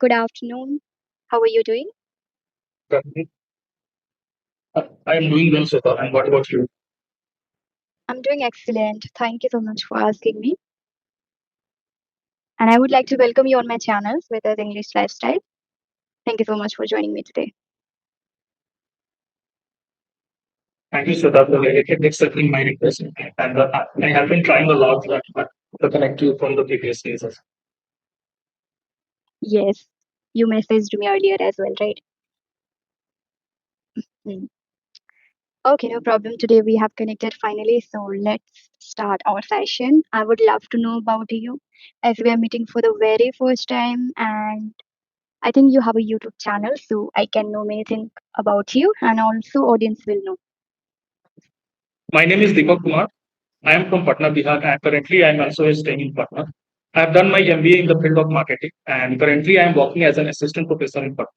Good afternoon. How are you doing? Currently, I am doing well, Sweta. And what about you? I'm doing excellent. Thank you so much for asking me. And I would like to welcome you on my channel, Swetas English Lifestyle. Thank you so much for joining me today. Thank you, Sweta, for accepting my request. And I have been trying a lot to connect you from the previous days. Yes, you messaged me earlier as well, right? Hmm. Okay, no problem. Today we have connected finally. So let's start our session. I would love to know about you as we are meeting for the very first time. And I think you have a YouTube channel, so I can know many things about you and also audience will know. My name is Deepak Kumar. I am from Patna, Bihar, and currently I am also staying in Patna. I have done my MBA in the field of marketing, and currently I am working as an assistant professor in Patna.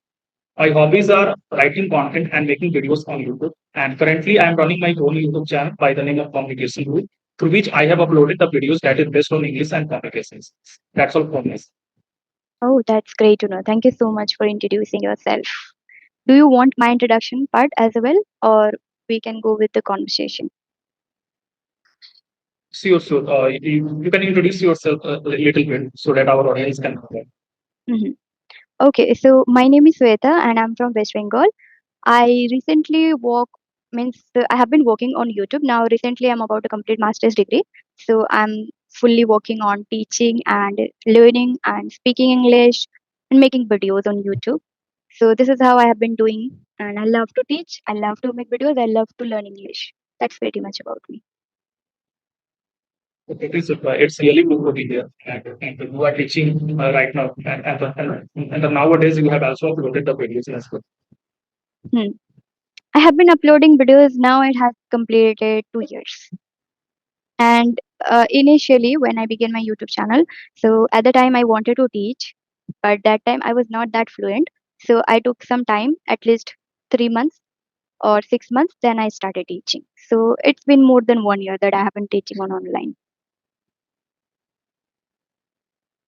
My hobbies are writing content and making videos on YouTube. And currently, I am running my own YouTube channel by the name of Communication Rule, through which I have uploaded the videos that is based on English and communications. That's all from me. Oh, that's great to know. Thank you so much for introducing yourself. Do you want my introduction part as well, or we can go with the conversation? Sure, sure. You can introduce yourself a little bit so that our audience can know. Mhm. Okay, so my name is Sweta and I'm from West Bengal. I recently I have been working on YouTube. Now recently I'm about to complete master's degree. So I'm fully working on teaching and learning and speaking English and making videos on YouTube. So this is how I have been doing and I love to teach, I love to make videos, I love to learn English. That's pretty much about me. It's really good to be here. And you are teaching right now. And nowadays, you have also uploaded the videos as well. Hmm. I have been uploading videos now. It has completed 2 years. And initially, when I began my YouTube channel, so at the time I wanted to teach, but that time I was not that fluent. So I took some time, at least 3 months or 6 months, then I started teaching. So it's been more than 1 year that I have been teaching on online.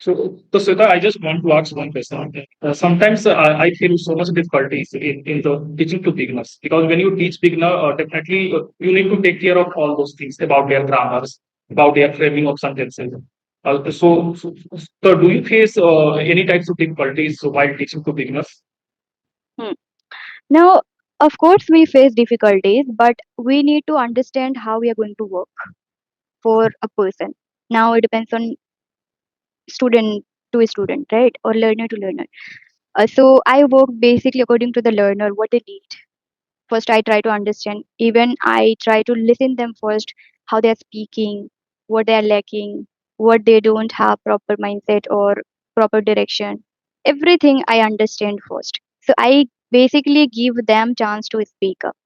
So Sweta, I just want to ask one question. Sometimes I feel so much difficulties in the teaching to beginners because when you teach beginner, definitely you need to take care of all those things about their grammars, about their framing of sentences. So do you face any types of difficulties while teaching to beginners? Hmm. Now, of course, we face difficulties, but we need to understand how we are going to work for a person. Now, it depends on student to student, right? Or learner to learner. So I work basically according to the learner, what they need. First, I try to understand. Even I try to listen them first, how they are speaking, what they are lacking, what they don't have proper mindset or proper direction. Everything I understand first. So I basically give them chance to speak up.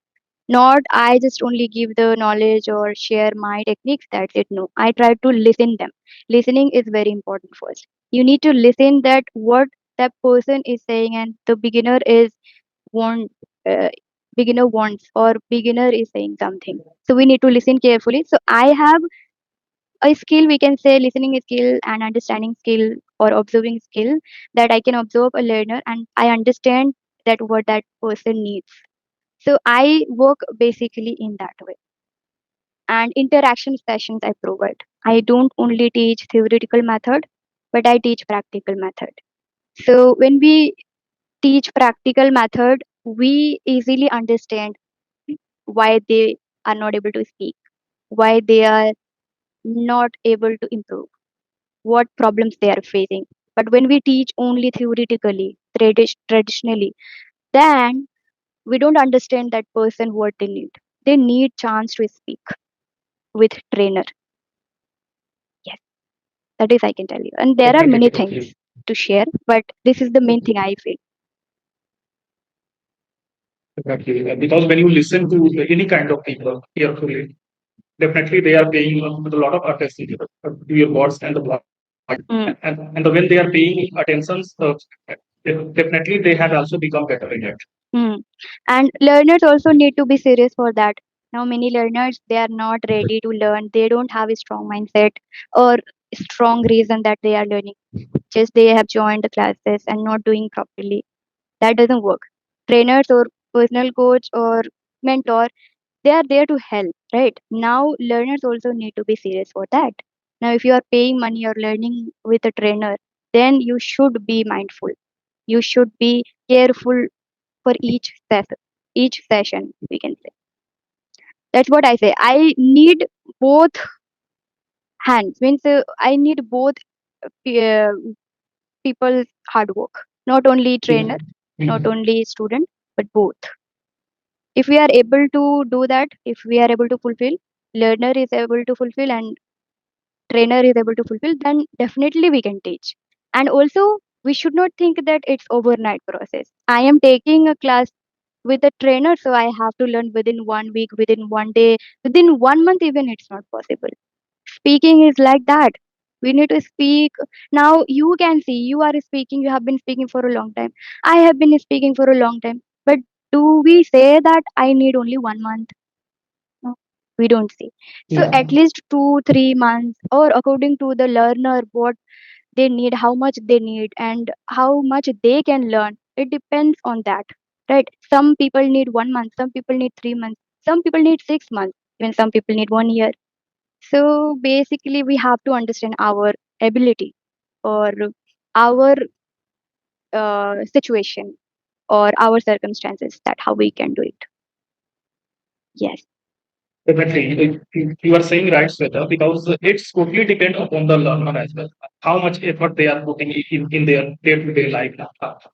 Not I just only give the knowledge or share my techniques. That's it. No, I try to listen them. Listening is very important first. You need to listen that what that person is saying and the want uh, beginner wants or beginner is saying something. So we need to listen carefully. So I have a skill, we can say listening skill and understanding skill or observing skill, that I can observe a learner and I understand that what that person needs. So I work basically in that way. And interaction sessions I provide. I don't only teach theoretical method, but I teach practical method. So when we teach practical method, we easily understand why they are not able to speak, why they are not able to improve, what problems they are facing. But when we teach only theoretically, traditionally, then we don't understand that person what they need. They need chance to speak with trainer. Yes, that is I can tell you. And there are many things Definitely. to share, but this is the main thing I feel. Definitely. Because when you listen to any kind of people carefully, definitely they are paying a lot of attention to your words and the voice. Mm. And when they are paying attention, definitely they have also become better in it. Mm. And learners also need to be serious for that. Now, many learners they are not ready to learn. They don't have a strong mindset or strong reason that they are learning. just they have joined the classes and not doing properly. That doesn't work. Trainers or personal coach or mentor, they are there to help, right? Now learners also need to be serious for that. Now if you are paying money or learning with a trainer, then you should be mindful. You should be careful for each session, we can say. That's what I say. I need both hands. Means I need both uh, people's hard work. Not only trainer, not only student, but both. If we are able to do that, if we are able to fulfill, learner is able to fulfill, and trainer is able to fulfill, then definitely we can teach. And also, we should not think that it's overnight process. I am taking a class with a trainer, so I have to learn within 1 week, within 1 day, within 1 month. Even it's not possible. Speaking is like that. We need to speak. Now you can see you are speaking, you have been speaking for a long time. I have been speaking for a long time. But do we say that I need only 1 month? No, we don't say. So at least 2 3 months, or according to the learner, what they need, how much they need, and how much they can learn. It depends on that, right? Some people need 1 month, some people need 3 months, some people need 6 months, even some people need 1 year. So basically, we have to understand our ability or our situation or our circumstances, that how we can do it. Yes. Definitely, you are saying right, Sweta, because it's totally depend upon the learner as well. How much effort they are putting in their day-to-day life,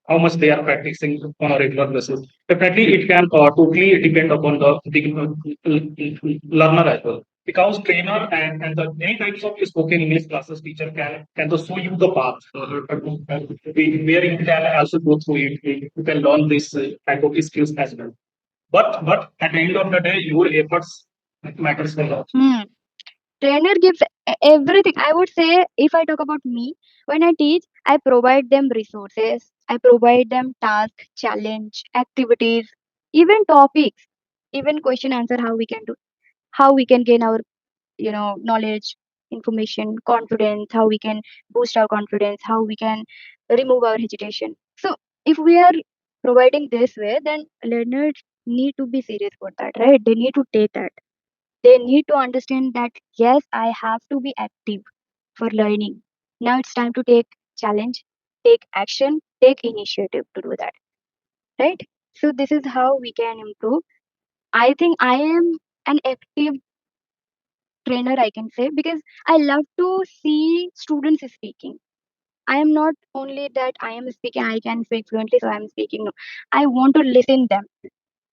how much they are practicing on a regular basis. Definitely, it can totally depend upon the learner as well. Because trainer and the many types of spoken English classes teacher can just show you the path where you can also go through it. You can learn this type of skills as well. But at the end of the day, your efforts matters a lot. Hmm. Trainer gives everything. I would say, if I talk about me, when I teach, I provide them resources, I provide them tasks, challenge, activities, even topics, even question answer, how we can do, how we can gain our knowledge, information, confidence, how we can boost our confidence, how we can remove our hesitation. So if we are providing this way, then learners need to be serious for that, right? They need to take that. They need to understand that yes, I have to be active for learning. Now it's time to take challenge, take action, take initiative to do that, right? So this is how we can improve. I think I am an active trainer, I can say, because I love to see students speaking. I am not only that I am speaking, I can speak fluently, so I am speaking. No, I want to listen them.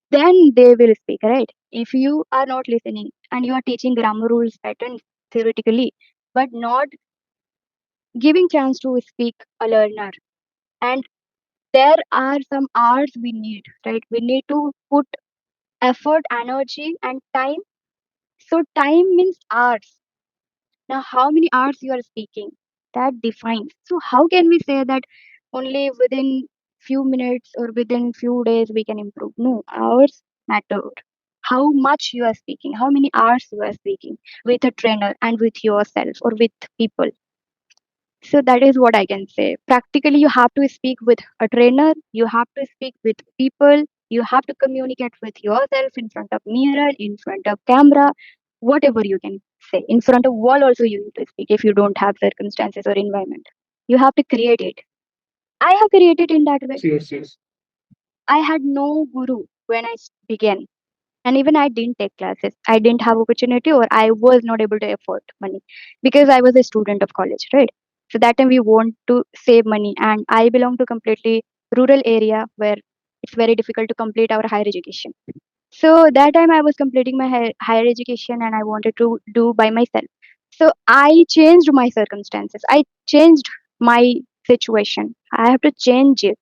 Then they will speak, right? If you are not listening and you are teaching grammar rules, patterns theoretically, but not giving chance to speak a learner, and there are some hours we need, right? We need to put effort, energy, and time. So time means hours. Now, how many hours you are speaking, that defines. So, how can we say that only within few minutes or within few days we can improve? No, hours matter. How much you are speaking, how many hours you are speaking with a trainer and with yourself or with people. So that is what I can say. Practically, you have to speak with a trainer, you have to speak with people, you have to communicate with yourself in front of mirror, in front of camera, whatever you can say. In front of wall also you need to speak if you don't have circumstances or environment. You have to create it. I have created in that way. Yes, yes. I had no guru when I began. And even I didn't take classes. I didn't have opportunity, or I was not able to afford money because I was a student of college, right? So that time we want to save money, and I belong to completely rural area where it's very difficult to complete our higher education. So that time I was completing my higher education and I wanted to do by myself. So I changed my circumstances. I changed my situation. I have to change it.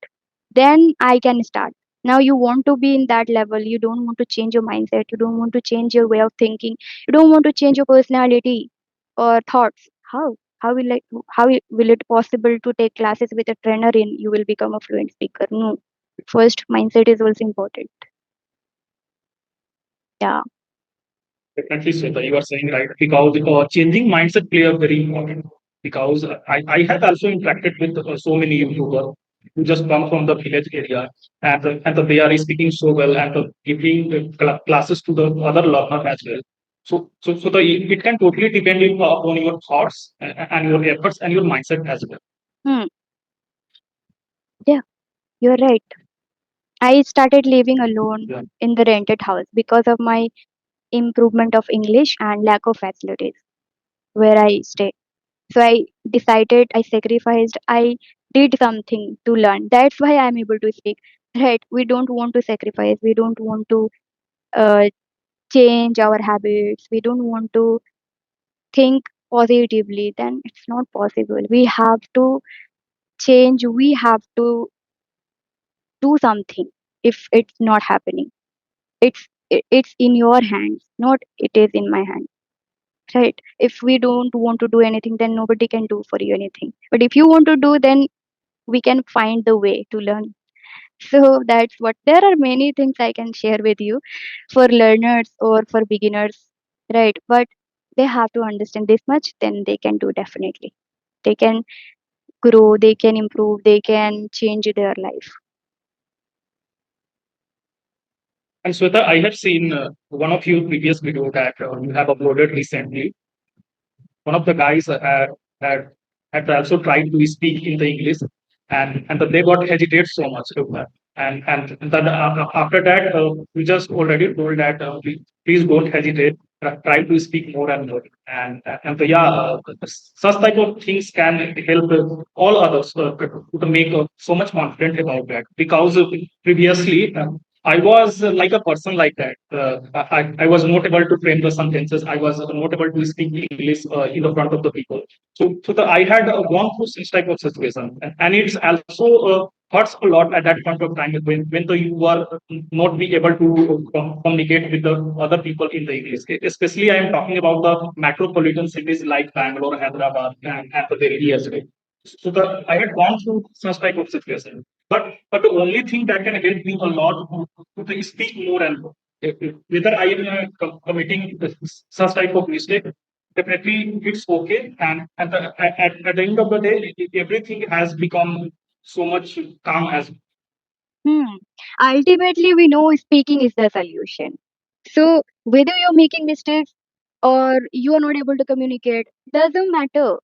Then I can start. Now you want to be in that level. You don't want to change your mindset. You don't want to change your way of thinking. You don't want to change your personality or thoughts. How? Will it possible to take classes with a trainer in you will become a fluent speaker? No. First mindset is also important. Yeah. Definitely, Sweta, you are saying right because changing mindset play a very important. because I have also interacted with so many YouTubers who just come from the village area, and they are speaking so well and giving classes to the other learner as well. It can totally depend upon your thoughts and your efforts and your mindset as well. Hmm. Yeah, you're right. I started living alone Yeah. in the rented house because of my improvement of English and lack of facilities where I stay. So I decided, I sacrificed, I did something to learn. That's why I'm able to speak. Right? We don't want to sacrifice. We don't want to uh, change our habits. We don't want to think positively. Then it's not possible. We have to change. We have to do something if it's not happening. It's in your hands, not it is in my hands. Right? If we don't want to do anything, then nobody can do for you anything. But if you want to do, then we can find the way to learn. So that's what, there are many things I can share with you for learners or for beginners, right? But they have to understand this much, then they can do definitely. They can grow, they can improve, they can change their life. And Sweta, I have seen one of your previous video that you have uploaded recently. One of the guys had had also tried to speak in the English, and they got hesitate so much. And then after that, we just already told that please don't hesitate. Try to speak more and more. Yeah, such type of things can help all others to make so much confident about that, because previously. I was like a person like that. I was not able to frame the sentences. I was not able to speak English in the front of the people. I had gone through such type of situation, and it's also hurts a lot at that point of time when you are not be able to communicate with the other people in the English. Especially, I am talking about the metropolitan cities like Bangalore, Hyderabad, and the Delhi as well. I had gone through such type of situation. But the only thing that can help me a lot to speak more and more. Whether I am committing such type of mistake, definitely it's okay. And at the end of the day, everything has become so much calm as Hmm. Ultimately, we know speaking is the solution. So whether you're making mistakes or you are not able to communicate, doesn't matter.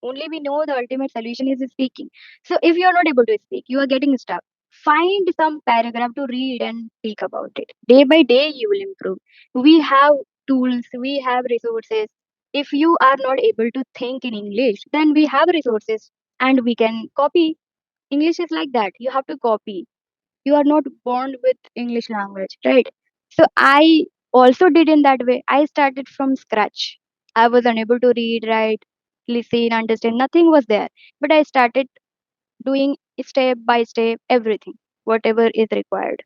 Only we know the ultimate solution is speaking. So if you are not able to speak, you are getting stuck. Find some paragraph to read and speak about it. Day by day, you will improve. We have tools, we have resources. If you are not able to think in English, then we have resources and we can copy. English is like that. You have to copy. You are not born with English language, right? So I also did in that way. I started from scratch. I was unable to read, write, listen, understand, nothing was there, but I started doing step by step everything, whatever is required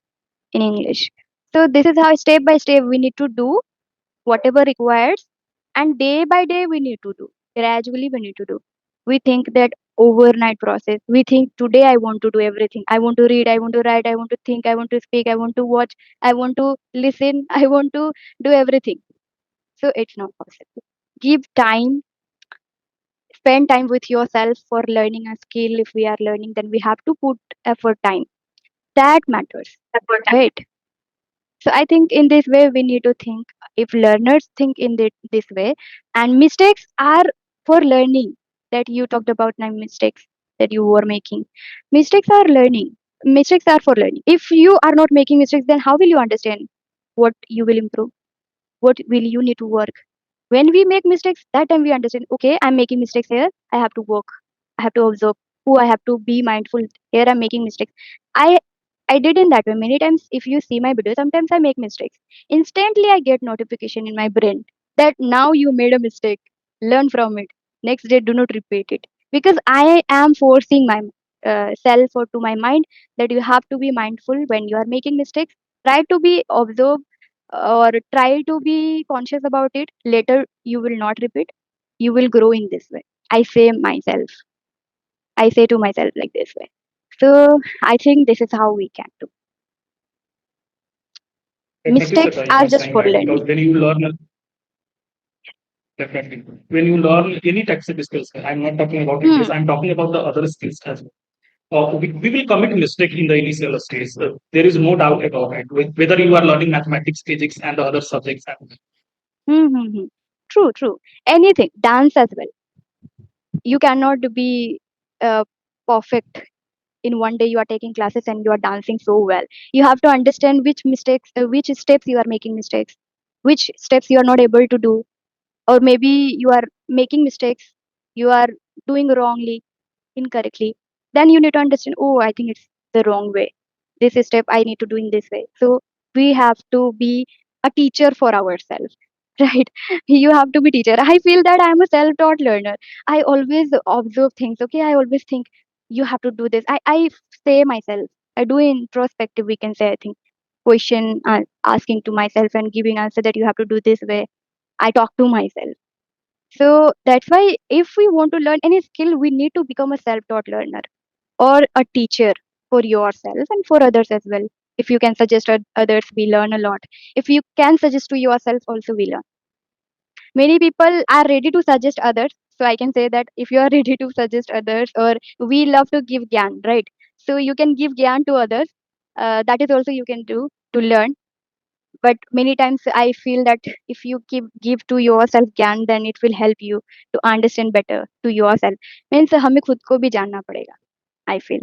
in English. So this is how step by step we need to do whatever requires, and day by day we need to do, gradually we need to do. We think that overnight process, we think today I want to do everything, I want to read, I want to write, I want to think, I want to speak, I want to watch, I want to listen, I want to do everything. So it's not possible. Give time, spend time with yourself for learning a skill. If we are learning, then we have to put effort, time, that matters, right? So I think in this way we need to think. If learners think in this way, and mistakes are for learning. That you talked about nine mistakes that you were making. Mistakes are learning. Mistakes are for learning. If you are not making mistakes, then how will you understand what you will improve? What will you need to work? When we make mistakes, that time we understand, okay, I'm making mistakes here. I have to work. I have to observe who I have to be mindful. Here I'm making mistakes. I I did in that way many times. If you see my video, sometimes I make mistakes. Instantly, I get notification in my brain that now you made a mistake. Learn from it. Next day, do not repeat it. Because I am forcing my self or to my mind that you have to be mindful when you are making mistakes. Try to be observe or try to be conscious about it. Later, you will not repeat. You will grow in this way. I say to myself like this way. So I think this is how we can do. definitely, Mistakes Sweta, you are are just saying for right, because learning. when you learn Definitely. When you learn any technical skills, I'm not talking about English, Hmm. I'm talking about the other skills as well. We will commit mistake in the initial stage. There is no doubt about it. Whether you are learning mathematics, physics, and the other subjects. Hmm. Hmm. Hmm. True, true. Anything, dance as well. You cannot be perfect in one day. You are taking classes and you are dancing so well. You have to understand which steps you are making mistakes, which steps you are not able to do, or maybe you are making mistakes, you are doing wrongly, incorrectly. Then you need to understand, oh, I think it's the wrong way. This step I need to do in this way. So we have to be a teacher for ourselves. Right? You have to be teacher. I feel that I am a self-taught learner. I always observe things. Okay, I always think you have to do this. I say myself. I do introspective. We can say, I think, question asking to myself and giving answer that you have to do this way. I talk to myself. So that's why if we want to learn any skill, we need to become a self-taught learner or a teacher for yourself and for others as well. If you can suggest others, we learn a lot. If you can suggest to yourself, also we learn. Many people are ready to suggest others. So I can say that if you are ready to suggest others, or we love to give gyan, right? So you can give gyan to others. That is also you can do to learn. But many times I feel that if you give to yourself ज्ञान, then it will help you to understand better to yourself. Means हमें खुद को भी जानना पड़ेगा. I feel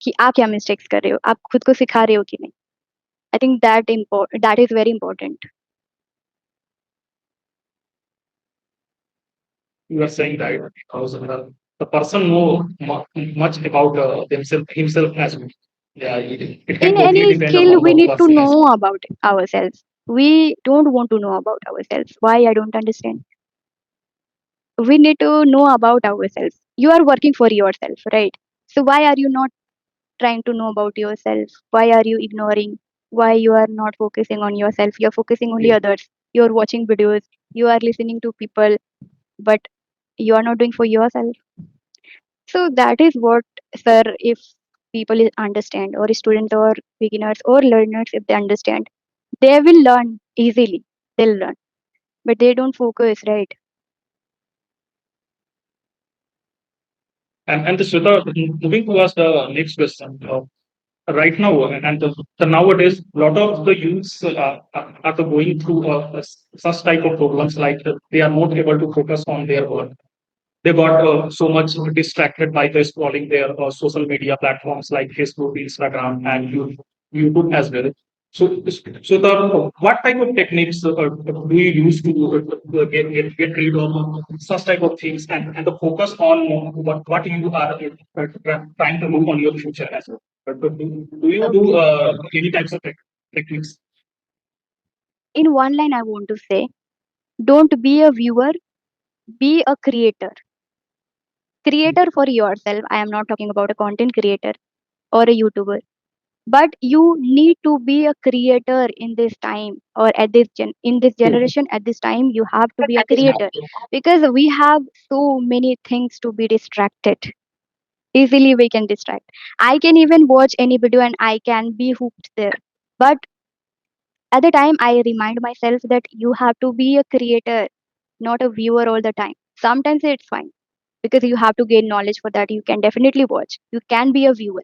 कि आप क्या mistakes कर रहे हो, आप खुद को सिखा रहे हो कि नहीं. I think that is very important. You are saying that because the person know much about himself as well. Yeah, it can In totally any depend skill upon we the need to person as know about ourselves. We don't want to know about ourselves. Why? I don't understand. We need to know about ourselves. You are working for yourself, right? So why are you not trying to know about yourself? Why are you ignoring? Why you are not focusing on yourself? You're focusing only well. others. You're watching videos. You are listening to people, but you are not doing for yourself. So that is what, sir, if people understand, or students or beginners or learners, if they understand, they will learn easily. They'll learn, but they don't focus, right? And the Sweta, moving towards the next question. Right now, and the nowadays, a lot of the youths are going through such type of problems like they are not able to focus on their work. They got so much distracted by the scrolling their social media platforms like Facebook, Instagram, and YouTube as well. So what type of techniques do you use to get rid of such type of things and the focus on what you are trying to move on your future as well? Do you do Okay. any types of techniques? In one line, I want to say, don't be a viewer, be a creator. Creator for yourself. I am not talking about a content creator or a YouTuber, but you need to be a creator in this time, or at in this generation. At this time, you have to be a creator because we have so many things to be distracted. Easily, we can distract. I can even watch any video and I can be hooked there. But at the time, I remind myself that you have to be a creator, not a viewer all the time. Sometimes it's fine because you have to gain knowledge for that. You can definitely watch. You can be a viewer,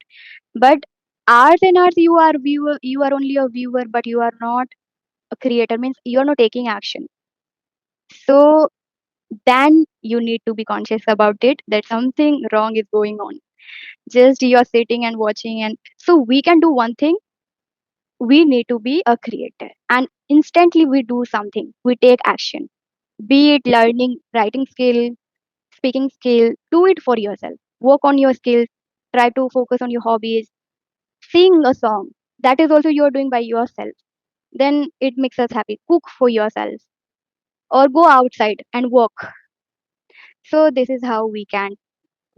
but hours and hours you are viewer. You are only a viewer, but you are not a creator. Means you are not taking action. So then you need to be conscious about it. That something wrong is going on. Just you are sitting and watching, and so we can do one thing. We need to be a creator, and instantly we do something. We take action. Be it learning writing skill, speaking skill, do it for yourself. Work on your skills, try to focus on your hobbies, sing a song. That is also you're doing by yourself. Then it makes us happy. Cook for yourself or go outside and walk. So this is how we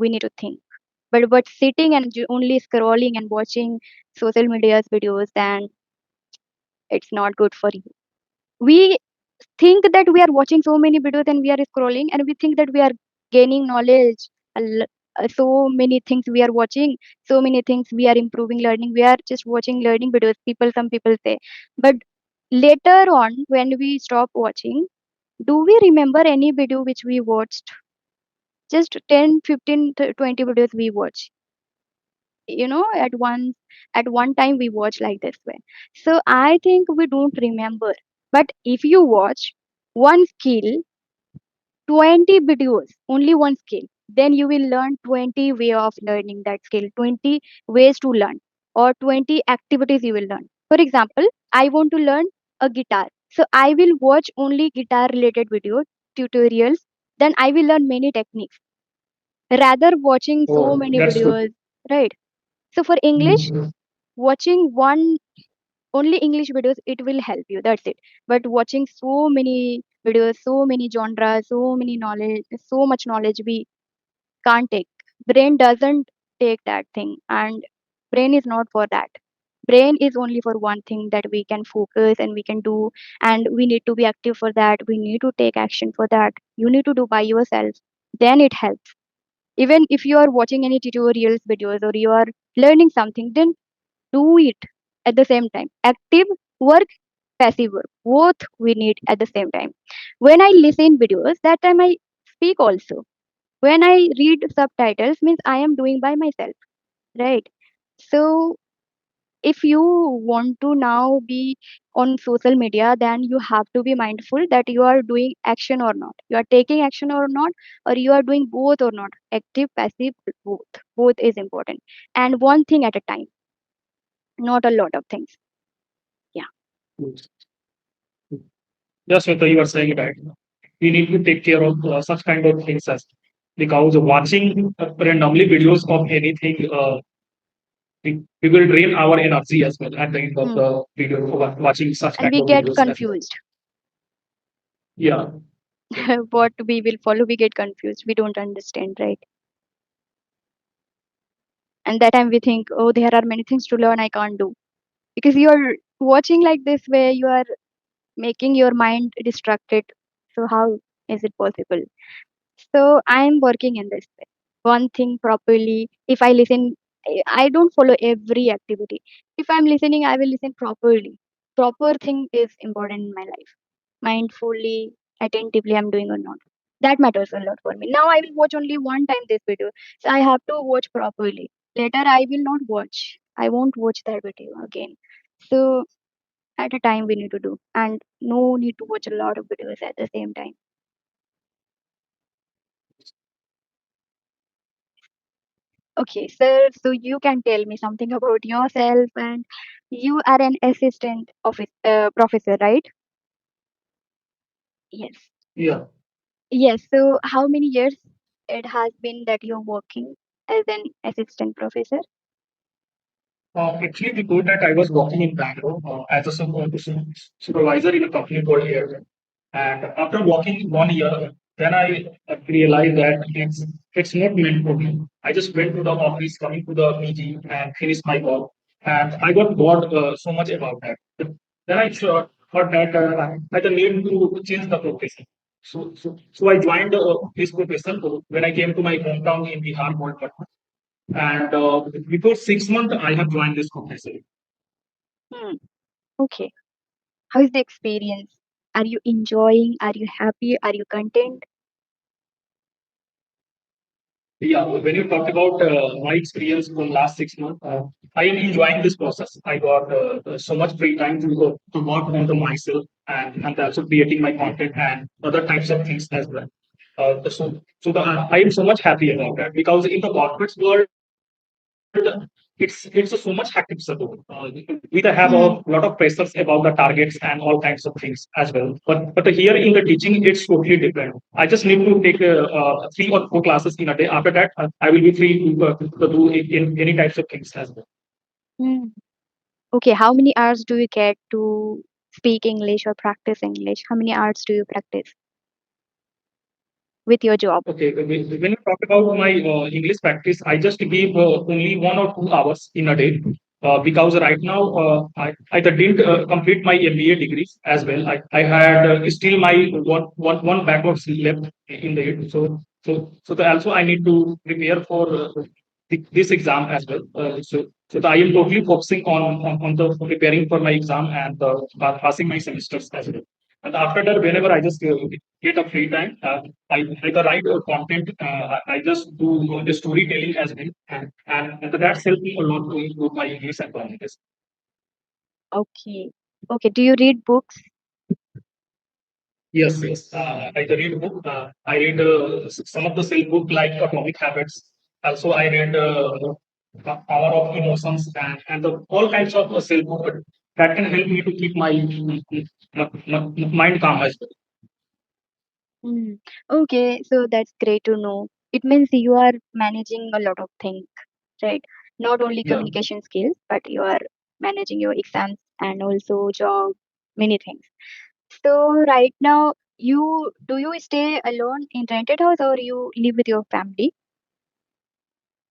need to think. But sitting and only scrolling and watching social media's videos, then it's not good for you. We think that we are watching so many videos and we are scrolling and we think that we are gaining knowledge. So many things we are watching, so many things we are improving learning. We are just watching learning videos, some people say. But later on, when we stop watching, Do we remember any video which we watched? Just 10, 15, 20 videos we watch, at one time we watch like this way. So I think we don't remember. But if you watch one skill, 20 videos, only one skill, then you will learn 20 way of learning that skill, 20 ways to learn, or 20 activities you will learn. For example, I want to learn a guitar. So I will watch only guitar related videos, tutorials, then I will learn many techniques rather watching so Oh, many that's good. videos, right? So for English, Mm. watching one only English videos, it will help you. That's it. But watching so many videos, so many genres, so many knowledge, so much knowledge we can't take. Brain doesn't take that thing, and brain is not for that. Brain is only for one thing that we can focus and we can do, and we need to be active for that. We need to take action for that. You need to do by yourself. Then it helps. Even if you are watching any tutorials videos or you are learning something, then do it at the same time. Active work, passive work, both we need at the same time. When I listen videos, that time I speak also. When I read subtitles, means I am doing by myself, right? So if you want to now be on social media, then you have to be mindful that you are doing action or not, you are taking action or not, or you are doing both or not. Active, passive, both is important, and one thing at a time, not a lot of things. Yeah. Yes, Sweta, you are saying right. We need to take care of such kind of things as because watching randomly videos of anything, we will drain our energy as well at the end of Hmm. the video watching such And kind we of get videos as well. confused. Yeah. What we will follow, we get confused, we don't understand, right? And that time we think, oh, there are many things to learn, I can't do, because you're watching like this way, you are making your mind distracted. So how is it possible? So I'm working in this way. One thing properly. If I listen, I don't follow every activity. If I'm listening, I will listen properly. Proper thing is important in my life. Mindfully, attentively, I'm doing or not. That matters a lot for me. Now I will watch only one time this video. So I have to watch properly. Later I will not watch. I won't watch that video again. So at a time we need to do, and no need to watch a lot of videos at the same time. Okay, sir, so you can tell me something about yourself, and you are an assistant office professor, right? Yes. Yeah. Yes, so how many years it has been that you're working as an assistant professor? Actually, before that, I was working in Bangalore as a supervisor in a company called Air. And after working 1 year, then I realized that it's not meant for me. I just went to the office, coming to the PG and finished my work. And I got bored so much about that. Then I thought that I had need to change the profession. So I joined this profession when I came to my hometown in Bihar, Kolkata. And before 6 months, I have joined this profession. Hmm. Okay. How is the experience? Are you enjoying? Are you happy? Are you content? Yeah, when you talk about my experience from last 6 months, I am enjoying this process. I got so much free time to work on the myself and also creating my content and other types of things as well. I am so much happy about that because in the corporate world, it's a so much hectic support. We have a Hmm. lot of pressures about the targets and all kinds of things as well. But here in the teaching, it's totally different. I just need to take 3 or 4 classes in a day. After that, I will be free to do any types of things as well. Hmm. Okay, how many hours do you get to speak English or practice English? How many hours do you practice with your job? Okay, when you talk about my English practice, I just give only 1 or 2 hours in a day because right now I didn't complete my MBA degrees as well. I had still my one backlog left in the also I need to prepare for this exam as well. So I am totally focusing on the preparing for my exam and passing my semesters as well. And after that, whenever I just get a free time, I either write content. I just do the storytelling as well, and that's helped me a lot to improve my English and communication. Okay. Okay. Do you read books? Yes, yes. I read book. I read some of the self book like Atomic Habits. Also, I read Power of Emotions and all kinds of self book that can help me to keep my mind calm as well. Mm. Okay, so that's great to know. It means you are managing a lot of things, right? Not only Yeah. communication skills, but you are managing your exams and also job, many things. So right now, you do you stay alone in rented house or you live with your family?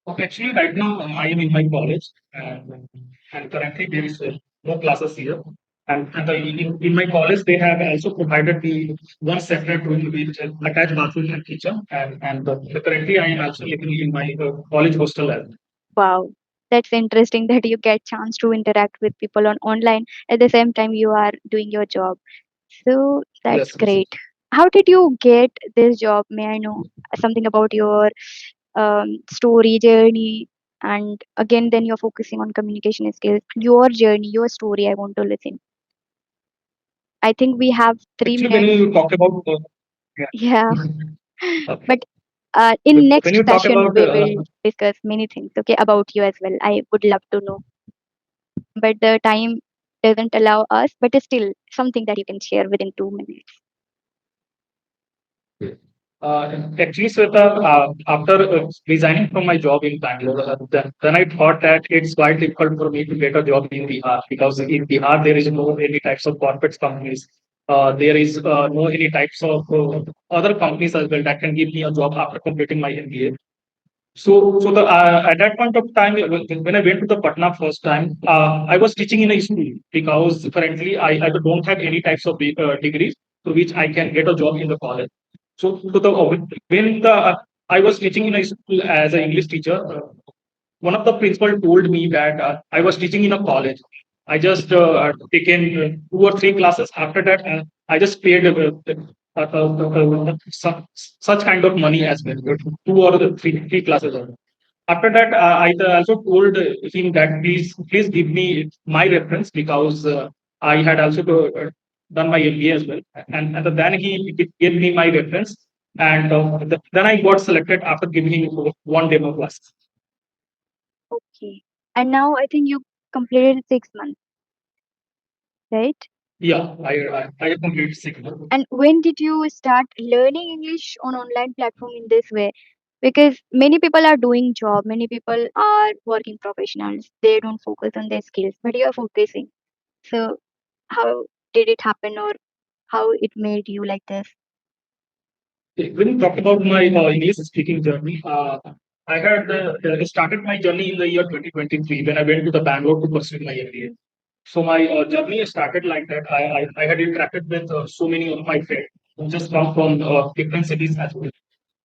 Okay, actually, right now I am in my college, and currently there is no classes here. In my college, they have also provided the one separate room with attached bathroom and kitchen. And currently, I am also living in my college hostel as well. Wow, that's interesting that you get chance to interact with people on online at the same time you are doing your job. So that's Yes, yes, great. How did you get this job? May I know something about your story journey? And again, then you're focusing on communication skills. Your journey, your story. I want to listen. I think we have three actually, when minutes. you talk about Yeah, yeah, okay. but in When next you talk session about we will discuss many things. Okay, about you as well. I would love to know, but the time doesn't allow us. But still, something that you can share within 2 minutes. Actually, Sweta, after resigning from my job in Bangalore, then I thought that it's quite difficult for me to get a job in Bihar because in Bihar there is no any types of corporate companies. There is no any types of other companies as well that can give me a job after completing my MBA. So at that point of time, when I went to the Patna first time, I was teaching in a school because currently I don't have any types of degrees to which I can get a job in the college. When I was teaching in a school as an English teacher, one of the principal told me that I was teaching in a college. I just taken 2 or 3 classes. After that, I just paid such kind of money as well, 2 or 3 classes. After that, I also told him that please give me my reference because I had also done my MBA as well, and then he gave me my reference, and then I got selected after giving him one demo class. Okay, and now I think you completed 6 months, right? Yeah, I completed 6 months. And when did you start learning English on online platform in this way? Because many people are doing job, many people are working professionals. They don't focus on their skills, but you are focusing. So how did it happen or how it made you like this? When you talk about my English speaking journey, I had started my journey in the year 2023 when I went to the Bangalore to pursue my MBA. So my journey started like that. I had interacted with so many of my friends who just come from different cities as well.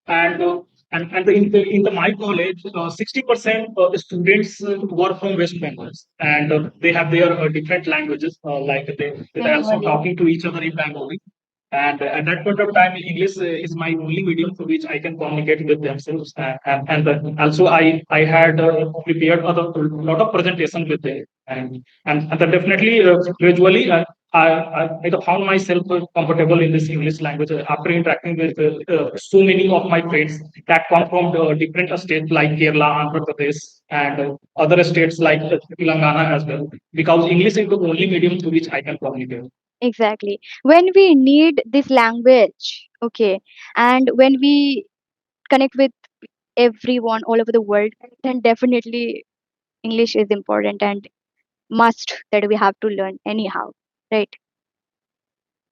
And in the my college, 60% of the students were from West Bengal, and they have their different languages. Like they also Bengali. talking to each other in Bengali. And at that point of time, English is my only medium through which I can communicate with themselves. And also, I had prepared a lot of presentation with them. And then definitely, gradually, I found myself comfortable in this English language after interacting with so many of my friends that come from different states like Kerala, Andhra Pradesh, and other states like Telangana as well. Because English is the only medium through which I can communicate. Exactly. When we need this language, okay, and when we connect with everyone all over the world, then definitely English is important and must that we have to learn anyhow, right?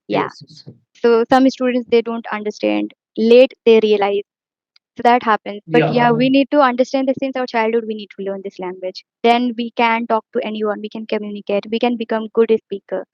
Yeah. Yes. Yes. So some students they don't understand. Late they realize. So that happens. But Yeah. yeah, we need to understand that since our childhood we need to learn this language. Then we can talk to anyone, we can communicate, we can become good speaker.